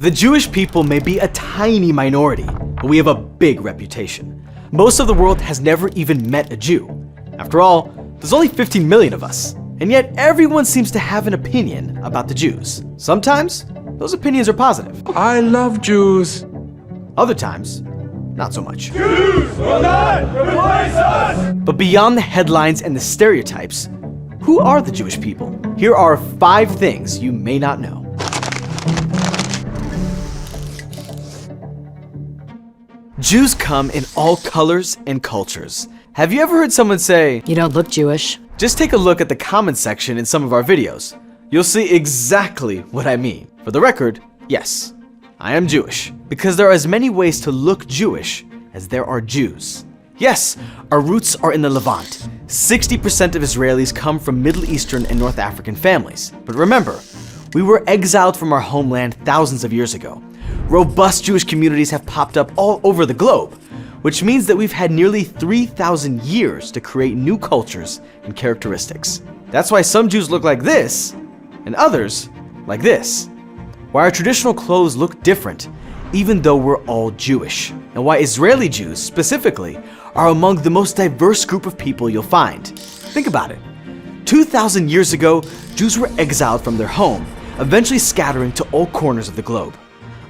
The Jewish people may be a tiny minority, but we have a big reputation. Most of the world has never even met a Jew. After all, there's only 15 million of us, and yet everyone seems to have an opinion about the Jews. Sometimes, those opinions are positive. I love Jews. Other times, not so much. Jews will not replace us! But beyond the headlines and the stereotypes, who are the Jewish people? Here are 5 things you may not know. Jews come in all colors and cultures. Have you ever heard someone say, "You don't look Jewish"? Just take a look at the comment section in some of our videos. You'll see exactly what I mean. For the record, yes, I am Jewish, because there are as many ways to look Jewish as there are Jews. Yes, our roots are in the Levant. 60% of Israelis come from Middle Eastern and North African families. But remember, we were exiled from our homeland thousands of years ago. Robust Jewish communities have popped up all over the globe, which means that we've had nearly 3,000 years to create new cultures and characteristics. That's why some Jews look like this, and others like this. Why our traditional clothes look different, even though we're all Jewish. And why Israeli Jews, specifically, are among the most diverse group of people you'll find. Think about it. 2,000 years ago, Jews were exiled from their home, eventually scattering to all corners of the globe.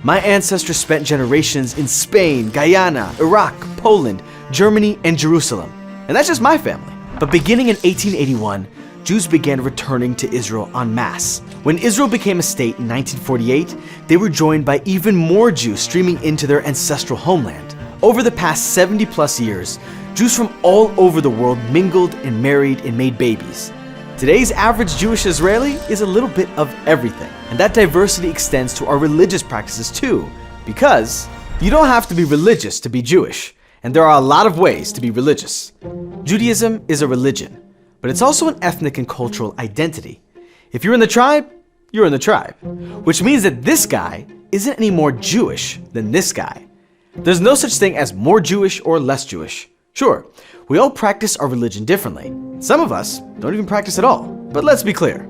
My ancestors spent generations in Spain, Guyana, Iraq, Poland, Germany, and Jerusalem. And that's just my family. But beginning in 1881, Jews began returning to Israel en masse. When Israel became a state in 1948, they were joined by even more Jews streaming into their ancestral homeland. Over the past 70 plus years, Jews from all over the world mingled and married and made babies. Today's average Jewish Israeli is a little bit of everything, and that diversity extends to our religious practices too, because you don't have to be religious to be Jewish, and there are a lot of ways to be religious. Judaism is a religion, but it's also an ethnic and cultural identity. If you're in the tribe, you're in the tribe, which means that this guy isn't any more Jewish than this guy. There's no such thing as more Jewish or less Jewish. Sure, we all practice our religion differently. Some of us don't even practice at all. But let's be clear.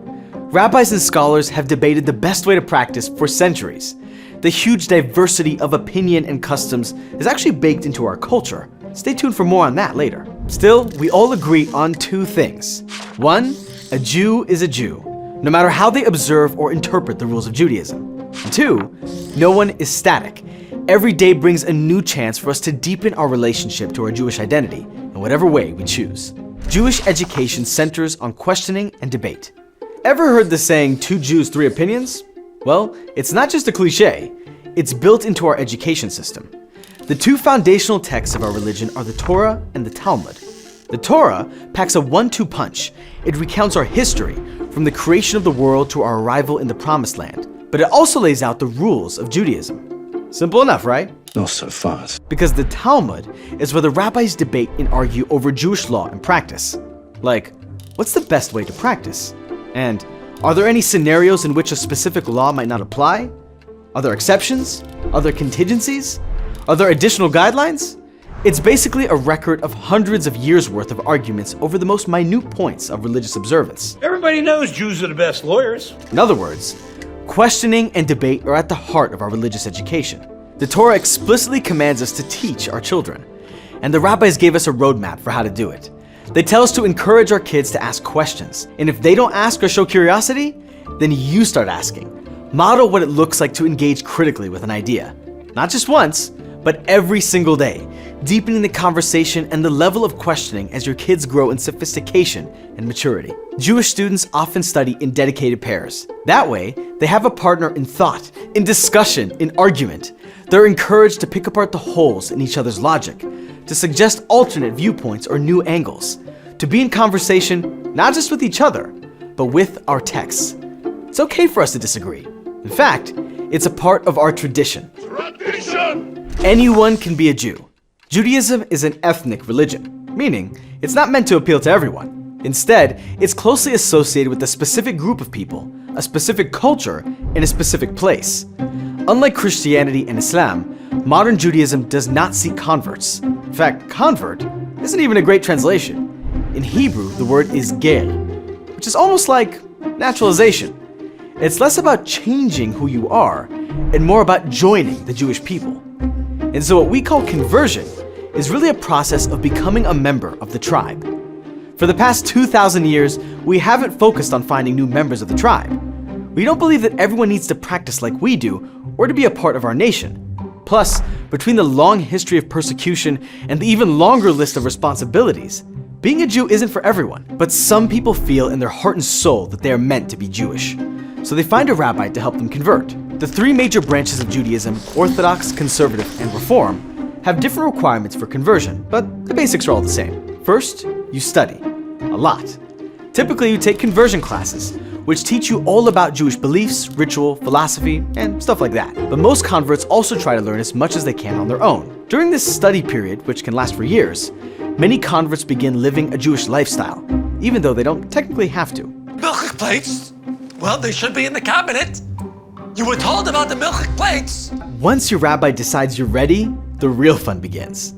Rabbis and scholars have debated the best way to practice for centuries. The huge diversity of opinion and customs is actually baked into our culture. Stay tuned for more on that later. Still, we all agree on 2 things. 1, a Jew is a Jew, no matter how they observe or interpret the rules of Judaism. And 2, no one is static. Every day brings a new chance for us to deepen our relationship to our Jewish identity in whatever way we choose. Jewish education centers on questioning and debate. Ever heard the saying, 2 Jews, 3 opinions? Well, it's not just a cliche, it's built into our education system. The 2 foundational texts of our religion are the Torah and the Talmud. The Torah packs a 1-2 punch. It recounts our history, from the creation of the world to our arrival in the Promised Land. But it also lays out the rules of Judaism. Simple enough, right? Not so fast. Because the Talmud is where the rabbis debate and argue over Jewish law and practice. Like, what's the best way to practice? And are there any scenarios in which a specific law might not apply? Are there exceptions? Are there contingencies? Are there additional guidelines? It's basically a record of hundreds of years worth of arguments over the most minute points of religious observance. Everybody knows Jews are the best lawyers. In other words, questioning and debate are at the heart of our religious education. The Torah explicitly commands us to teach our children, and the rabbis gave us a roadmap for how to do it. They tell us to encourage our kids to ask questions, and if they don't ask or show curiosity, then you start asking. Model what it looks like to engage critically with an idea. Not just once, but every single day, deepening the conversation and the level of questioning as your kids grow in sophistication and maturity. Jewish students often study in dedicated pairs. That way, they have a partner in thought, in discussion, in argument. They're encouraged to pick apart the holes in each other's logic, to suggest alternate viewpoints or new angles, to be in conversation not just with each other, but with our texts. It's okay for us to disagree. In fact, it's a part of our tradition. Anyone can be a Jew. Judaism is an ethnic religion, meaning it's not meant to appeal to everyone. Instead, it's closely associated with a specific group of people, a specific culture, and a specific place. Unlike Christianity and Islam, modern Judaism does not seek converts. In fact, convert isn't even a great translation. In Hebrew, the word is ger, which is almost like naturalization. It's less about changing who you are and more about joining the Jewish people. And so what we call conversion is really a process of becoming a member of the tribe. For the past 2,000 years, we haven't focused on finding new members of the tribe. We don't believe that everyone needs to practice like we do or to be a part of our nation. Plus, between the long history of persecution and the even longer list of responsibilities, being a Jew isn't for everyone. But some people feel in their heart and soul that they are meant to be Jewish. So they find a rabbi to help them convert. The three major branches of Judaism, Orthodox, Conservative, and Reform, have different requirements for conversion, but the basics are all the same. First, you study. A lot. Typically, you take conversion classes, which teach you all about Jewish beliefs, ritual, philosophy, and stuff like that. But most converts also try to learn as much as they can on their own. During this study period, which can last for years, many converts begin living a Jewish lifestyle, even though they don't technically have to. Milk plates? Well, they should be in the cabinet. You were told about the milk plates. Once your rabbi decides you're ready, the real fun begins.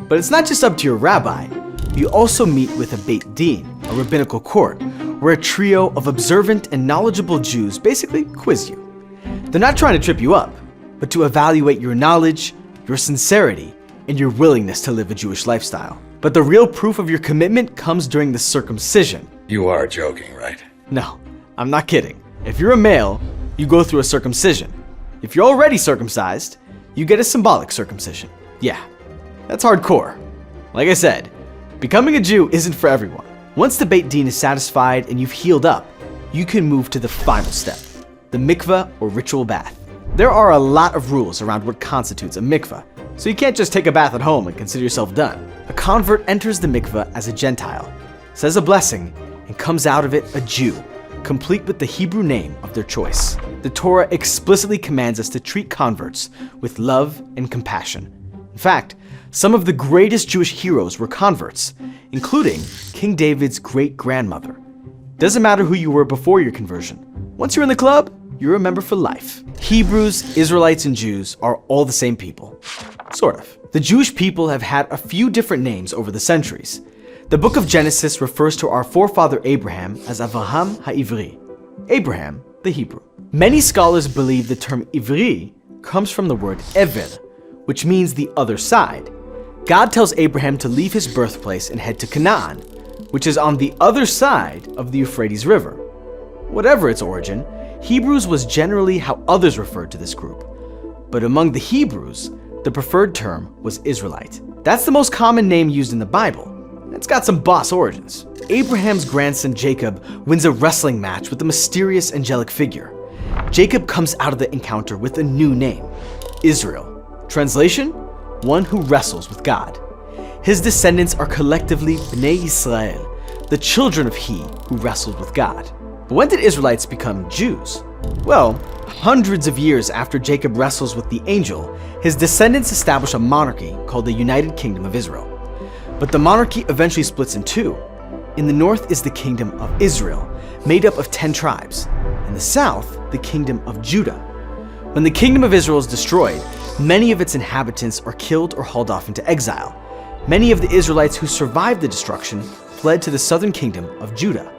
But it's not just up to your rabbi. You also meet with a Beit Din, a rabbinical court, where a trio of observant and knowledgeable Jews basically quiz you. They're not trying to trip you up, but to evaluate your knowledge, your sincerity, and your willingness to live a Jewish lifestyle. But the real proof of your commitment comes during the circumcision. You are joking, right? No, I'm not kidding. If you're a male, you go through a circumcision. If you're already circumcised, you get a symbolic circumcision. Yeah, that's hardcore. Like I said, becoming a Jew isn't for everyone. Once the Beit Din is satisfied and you've healed up, you can move to the final step, the mikveh or ritual bath. There are a lot of rules around what constitutes a mikveh, so you can't just take a bath at home and consider yourself done. A convert enters the mikveh as a Gentile, says a blessing, and comes out of it a Jew, complete with the Hebrew name of their choice. The Torah explicitly commands us to treat converts with love and compassion. In fact, some of the greatest Jewish heroes were converts, including King David's great-grandmother. Doesn't matter who you were before your conversion. Once you're in the club, you're a member for life. Hebrews, Israelites, and Jews are all the same people. Sort of. The Jewish people have had a few different names over the centuries. The book of Genesis refers to our forefather Abraham as Avraham HaIvri, Abraham the Hebrew. Many scholars believe the term Ivri comes from the word Ever, which means the other side. God tells Abraham to leave his birthplace and head to Canaan, which is on the other side of the Euphrates River. Whatever its origin, Hebrews was generally how others referred to this group. But among the Hebrews, the preferred term was Israelite. That's the most common name used in the Bible. It's got some boss origins. Abraham's grandson Jacob wins a wrestling match with a mysterious angelic figure. Jacob comes out of the encounter with a new name, Israel. Translation? One who wrestles with God. His descendants are collectively Bnei Israel, the children of he who wrestled with God. But when did Israelites become Jews? Well, hundreds of years after Jacob wrestles with the angel, his descendants establish a monarchy called the United Kingdom of Israel. But the monarchy eventually splits in two. In the north is the Kingdom of Israel, made up of 10 tribes. In the south, the Kingdom of Judah. When the Kingdom of Israel is destroyed, many of its inhabitants are killed or hauled off into exile. Many of the Israelites who survived the destruction fled to the southern kingdom of Judah.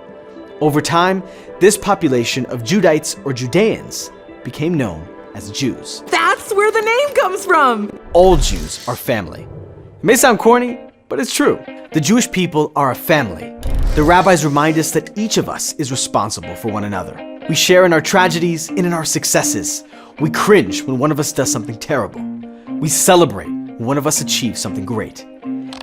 Over time, this population of Judites or Judeans became known as Jews. That's where the name comes from! All Jews are family. It may sound corny, but it's true. The Jewish people are a family. The rabbis remind us that each of us is responsible for one another. We share in our tragedies and in our successes. We cringe when one of us does something terrible. We celebrate when one of us achieves something great.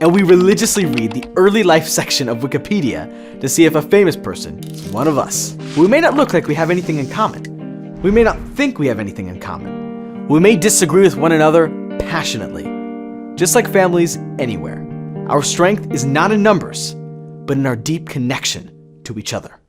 And we religiously read the early life section of Wikipedia to see if a famous person is one of us. We may not look like we have anything in common. We may not think we have anything in common. We may disagree with one another passionately. Just like families anywhere. Our strength is not in numbers, but in our deep connection to each other.